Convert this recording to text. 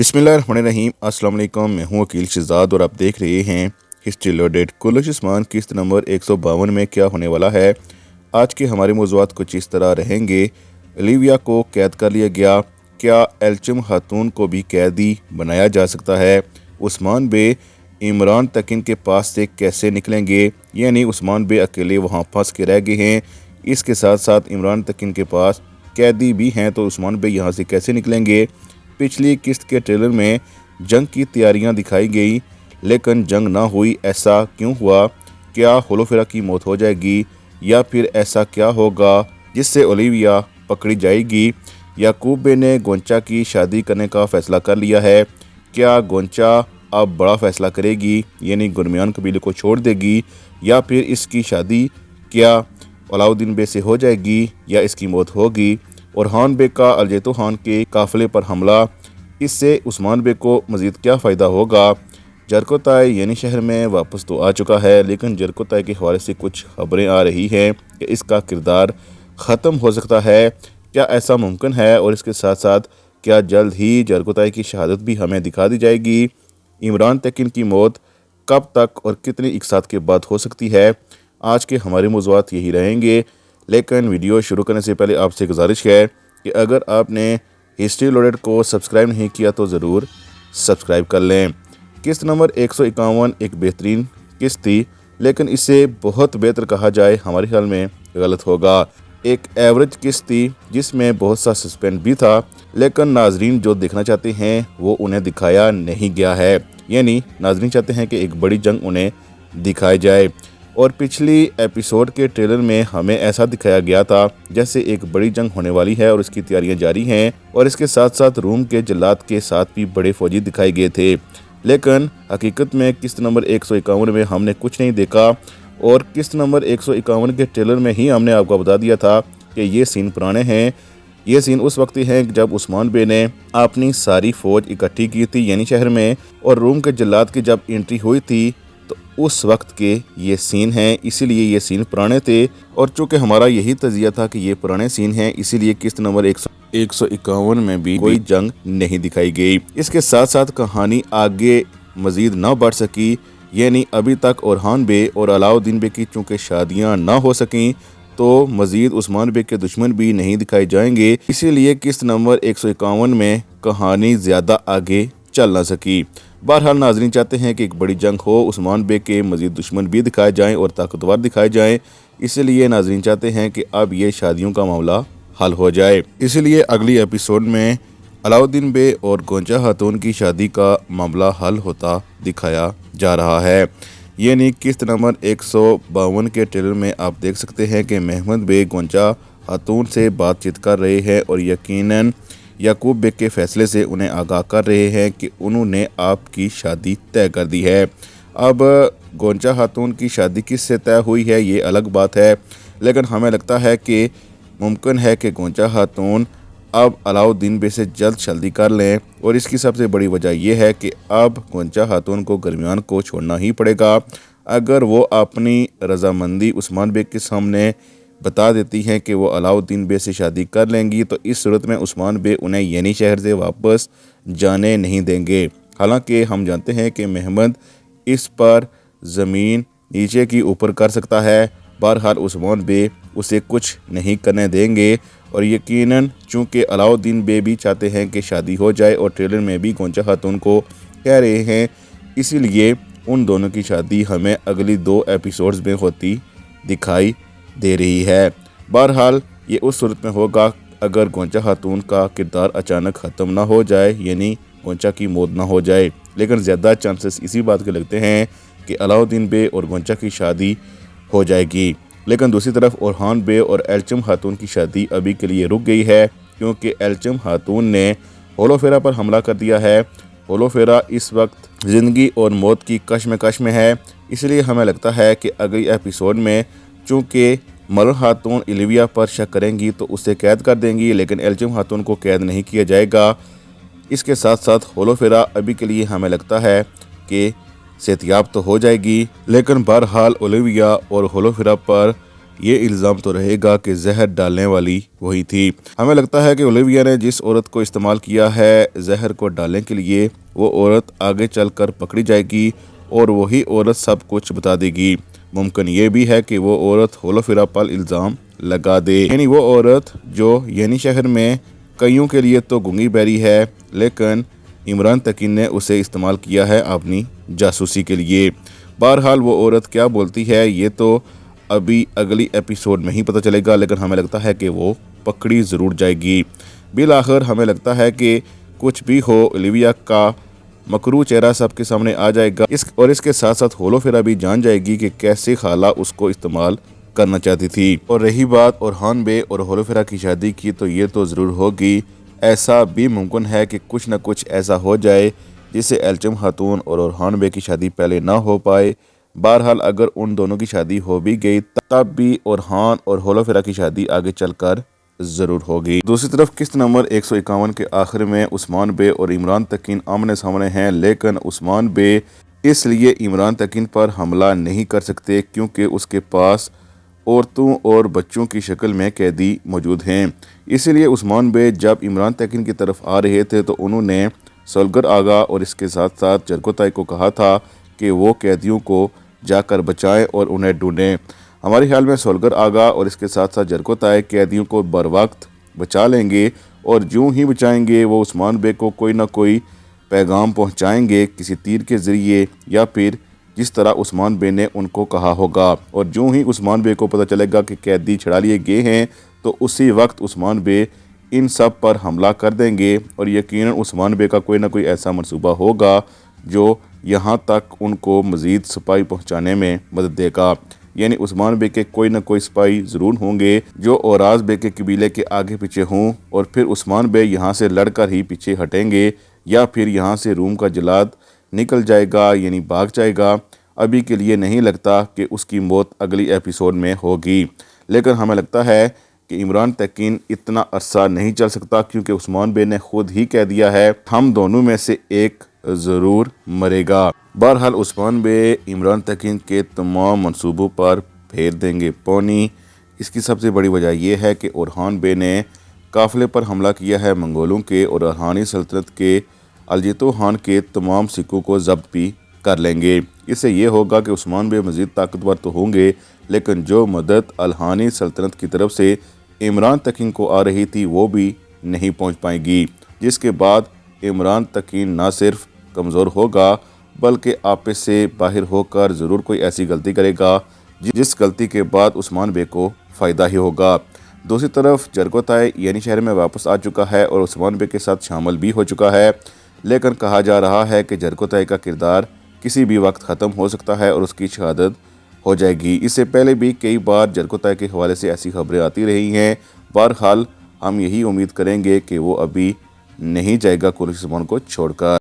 बिस्मिल्लाहिर्रहमानिर्रहीम। अस्सलाम वालेकुम। मैं हूं वकील शहजाद और आप देख रहे हैं हिस्ट्री लोडेड। कुल्लुश उस्मान किस्त नंबर 152 में क्या होने वाला है। आज के हमारे मौज़ूआत कुछ इस तरह रहेंगे। ओलिविया को कैद कर लिया गया, क्या एल्चम खातून को भी कैदी बनाया जा सकता है। उस्मान बे इमरान तकिन के पास से कैसे निकलेंगे, यानी उस्मान बे अकेले वहां फंस के रह गए हैं। इसके साथ साथ इमरान तकिन के पास कैदी भी हैं, तो उस्मान बे यहाँ से कैसे निकलेंगे। पिछली किस्त के ट्रेलर में जंग की तैयारियां दिखाई गई, लेकिन जंग ना हुई, ऐसा क्यों हुआ। क्या होलोफेरा की मौत हो जाएगी, या फिर ऐसा क्या होगा जिससे ओलिविया पकड़ी जाएगी। याकूब बे ने गोंचा की शादी करने का फ़ैसला कर लिया है। क्या गोंचा अब बड़ा फ़ैसला करेगी, यानी गुरमियान कबीले को छोड़ देगी, या फिर इसकी शादी क्या अलाउद्दीन बे से हो जाएगी, या इसकी मौत होगी। ओरहान बे का अलजेतो खान के काफ़िले पर हमला, इससे उस्मान बे को मज़ीद क्या फ़ायदा होगा। जरकोताय यानी शहर में वापस तो आ चुका है, लेकिन जरकोताय के हवाले से कुछ खबरें आ रही हैं कि इसका किरदार ख़त्म हो सकता है। क्या ऐसा मुमकिन है, और इसके साथ साथ क्या जल्द ही जरकोताय की शहादत भी हमें दिखा दी जाएगी। इमरान तकिन की मौत कब तक और कितनी इकसात के बाद हो सकती है। आज के हमारे मौज़ूआत यही रहेंगे, लेकिन वीडियो शुरू करने से पहले आपसे गुजारिश है कि अगर आपने हिस्ट्री लोडेड को सब्सक्राइब नहीं किया तो ज़रूर सब्सक्राइब कर लें। किस्त नंबर 151 एक बेहतरीन किस्त थी, लेकिन इसे बहुत बेहतर कहा जाए हमारे ख्याल में गलत होगा। एक एवरेज किस्त थी जिसमें बहुत सा सस्पेंस भी था, लेकिन नाजरीन जो देखना चाहते हैं वो उन्हें दिखाया नहीं गया है। यानी नाजरीन चाहते हैं कि एक बड़ी जंग उन्हें दिखाई जाए, और पिछली एपिसोड के ट्रेलर में हमें ऐसा दिखाया गया था जैसे एक बड़ी जंग होने वाली है और इसकी तैयारियां जारी हैं, और इसके साथ साथ रूम के जल्लाद के साथ भी बड़े फौजी दिखाए गए थे। लेकिन हकीकत में किस्त नंबर 151 में हमने कुछ नहीं देखा, और किस्त नंबर 151 के ट्रेलर में ही हमने आपको बता दिया था कि ये सीन पुराने हैं। ये सीन उस वक्त ही है जब उस्मान बे ने अपनी सारी फ़ौज इकट्ठी की थी, यानी शहर में, और रूम के जल्लाद की जब एंट्री हुई थी तो उस वक्त के ये सीन हैं। इसीलिए ये सीन पुराने थे, और चूँकि हमारा यही तजिया था कि ये पुराने सीन हैं, इसीलिए किस्त नंबर 151 में भी कोई जंग नहीं दिखाई गई। इसके साथ साथ कहानी आगे मज़ीद ना बढ़ सकी, यानी अभी तक ओरहान बे और अलाउद्दीन बे की चूँकि शादियाँ ना हो सकें, तो मज़ीद उस्मान बे के दुश्मन भी नहीं दिखाए जाएंगे। इसीलिए किस्त नंबर 151 में कहानी ज़्यादा आगे चल ना सकी। बहरहाल नाज़रीन चाहते हैं कि एक बड़ी जंग हो, उस्मान बे के मज़ीद दुश्मन भी दिखाए जाएं और ताकतवर दिखाए जाएं। इसलिए नाज़रीन चाहते हैं कि अब ये शादियों का मामला हल हो जाए। इसलिए अगली एपिसोड में अलाउद्दीन बे और गोंचा खातून की शादी का मामला हल होता दिखाया जा रहा है। यानी किस्त नंबर 152 के ट्रेलर में आप देख सकते हैं कि महमूद बे गोंचा खातून से बातचीत कर रहे हैं, और यकीनन याकूब बे के फ़ैसले से उन्हें आगाह कर रहे हैं कि उन्होंने आपकी शादी तय कर दी है। अब गोंचा खातून की शादी किससे तय हुई है ये अलग बात है, लेकिन हमें लगता है कि मुमकिन है कि गोंचा खातून अब अलाउद्दीन बे से जल्दी कर लें, और इसकी सबसे बड़ी वजह यह है कि अब गोंचा खातून को गरमियान को छोड़ना ही पड़ेगा। अगर वो अपनी रजामंदी उस्मान बे के सामने बता देती हैं कि वो अलाउद्दीन बे से शादी कर लेंगी, तो इस सूरत में उस्मान बे उन्हें यानी शहर से वापस जाने नहीं देंगे। हालांकि हम जानते हैं कि महमूद इस पर ज़मीन नीचे की ऊपर कर सकता है। बहरहाल उस्मान बे उसे कुछ नहीं करने देंगे, और यकीनन चूँकि अलाउद्दीन बे भी चाहते हैं कि शादी हो जाए, और ट्रेलर में भी गोंचा खातून को कह रहे हैं, इसीलिए उन दोनों की शादी हमें अगली 2 एपिसोड्स में होती दिखाई दे रही है। बहरहाल ये उस सूरत में होगा अगर गोंचा खातून का किरदार अचानक ख़त्म ना हो जाए, यानी गोंचा की मौत ना हो जाए। लेकिन ज़्यादा चांसेस इसी बात के लगते हैं कि अलाउद्दीन बे और गोंचा की शादी हो जाएगी। लेकिन दूसरी तरफ ओरहान बे और एल्चम खातून की शादी अभी के लिए रुक गई है, क्योंकि एल्चम खातून ने होलोफेरा पर हमला कर दिया है। होलोफेरा इस वक्त ज़िंदगी और मौत की कश्मकश में है। इसलिए हमें लगता है कि अगली एपिसोड में चूँकि मरहूम खातून ओलिविया पर शक करेंगी तो उसे कैद कर देंगी, लेकिन एल्चम खातून को कैद नहीं किया जाएगा। इसके साथ साथ होलोफेरा अभी के लिए हमें लगता है कि सेहतियाब तो हो जाएगी, लेकिन बहरहाल ओलिविया और होलोफेरा पर یہ الزام تو رہے گا کہ زہر ڈالنے والی وہی تھی۔ ہمیں لگتا ہے کہ اولیویا نے جس عورت کو استعمال کیا ہے زہر کو ڈالنے کے لیے، وہ عورت آگے چل کر پکڑی جائے گی اور وہی عورت سب کچھ بتا دے گی۔ ممکن یہ بھی ہے کہ وہ عورت ہولوفیرا پر الزام لگا دے، یعنی وہ عورت جو شہر میں کئیوں کے لیے تو گنگی بہری ہے، لیکن عمران تکین نے اسے استعمال کیا ہے اپنی جاسوسی کے لیے۔ بہرحال وہ عورت کیا بولتی ہے یہ تو ابھی اگلی ایپیسوڈ میں ہی پتہ چلے گا، لیکن ہمیں لگتا ہے کہ وہ پکڑی ضرور جائے گی۔ بالآخر ہمیں لگتا ہے کہ کچھ بھی ہو، اولیویا کا مکروہ چہرہ سب کے سامنے آ جائے گا، اور اس کے ساتھ ساتھ ہولوفیرا بھی جان جائے گی کہ کیسے خالہ اس کو استعمال کرنا چاہتی تھی۔ اور رہی بات اورحان بے اور ہولوفیرا کی شادی کی، تو یہ تو ضرور ہوگی۔ ایسا بھی ممکن ہے کہ کچھ نہ کچھ ایسا ہو جائے جس سے ایلچم خاتون اور اورحان بے کی شادی پہلے نہ ہو پائے۔ بہرحال اگر ان دونوں کی شادی ہو بھی گئی تب بھی اورحان اور ہولوفیرا کی شادی آگے چل کر ضرور ہوگی۔ دوسری طرف قسط نمبر 151 کے آخر میں عثمان بے اور عمران تکین آمنے سامنے ہیں، لیکن عثمان بے اس لیے عمران تکین پر حملہ نہیں کر سکتے کیونکہ اس کے پاس عورتوں اور بچوں کی شکل میں قیدی موجود ہیں۔ اسی لیے عثمان بے جب عمران تکین کی طرف آ رہے تھے تو انہوں نے سولگر آغا اور اس کے ساتھ ساتھ جرگوتائی کو کہا تھا کہ وہ قیدیوں کو جا کر بچائیں اور انہیں ڈھونڈیں۔ ہمارے خیال میں سولگر آغا اور اس کے ساتھ ساتھ جرگوتائی قیدیوں کو بر وقت بچا لیں گے، اور جوں ہی بچائیں گے وہ عثمان بے کو کوئی نہ کوئی پیغام پہنچائیں گے کسی تیر کے ذریعے، یا پھر جس طرح عثمان بے نے ان کو کہا ہوگا، اور جوں ہی عثمان بے کو پتہ چلے گا کہ قیدی چھڑا لیے گئے ہیں تو اسی وقت عثمان بے ان سب پر حملہ کر دیں گے، اور یقیناً عثمان بے کا کوئی نہ کوئی ایسا منصوبہ ہوگا جو یہاں تک ان کو مزید سپاہی پہنچانے میں مدد دے گا۔ یعنی عثمان بے کے کوئی نہ کوئی سپاہی ضرور ہوں گے جو اوراز بے کے قبیلے کے آگے پیچھے ہوں، اور پھر عثمان بے یہاں سے لڑ کر ہی پیچھے ہٹیں گے، یا پھر یہاں سے روم کا جلاد نکل جائے گا، یعنی بھاگ جائے گا۔ ابھی کے لیے نہیں لگتا کہ اس کی موت اگلی ایپیسوڈ میں ہوگی، لیکن ہمیں لگتا ہے کہ عمران تکین اتنا عرصہ نہیں چل سکتا کیونکہ عثمان بے نے خود ہی کہہ دیا ہے ہم دونوں میں سے ایک ضرور مرے گا۔ بہرحال عثمان بے عمران تکین کے تمام منصوبوں پر پھیر دیں گے پونی۔ اس کی سب سے بڑی وجہ یہ ہے کہ اورحان بے نے قافلے پر حملہ کیا ہے منگولوں کے، اور ارحانی سلطنت کے الجیتو خان کے تمام سکوں کو ضبط بھی کر لیں گے۔ اس سے یہ ہوگا کہ عثمان بے مزید طاقتور تو ہوں گے، لیکن جو مدد الحانی سلطنت کی طرف سے عمران تکین کو آ رہی تھی وہ بھی نہیں پہنچ پائے گی، جس کے بعد عمران تکین نہ صرف کمزور ہوگا بلکہ آپے سے باہر ہو کر ضرور کوئی ایسی غلطی کرے گا جس غلطی کے بعد عثمان بے کو فائدہ ہی ہوگا۔ دوسری طرف جرگوتائی شہر میں واپس آ چکا ہے اور عثمان بے کے ساتھ شامل بھی ہو چکا ہے، لیکن کہا جا رہا ہے کہ جرگوتائی کا کردار کسی بھی وقت ختم ہو سکتا ہے اور اس کی شہادت ہو جائے گی۔ اس سے پہلے بھی کئی بار جرگوتائی کے حوالے سے ایسی خبریں آتی رہی ہیں۔ بہرحال ہم یہی امید کریں گے کہ وہ ابھی نہیں جائے گا کلش عثمان کو چھوڑ کر۔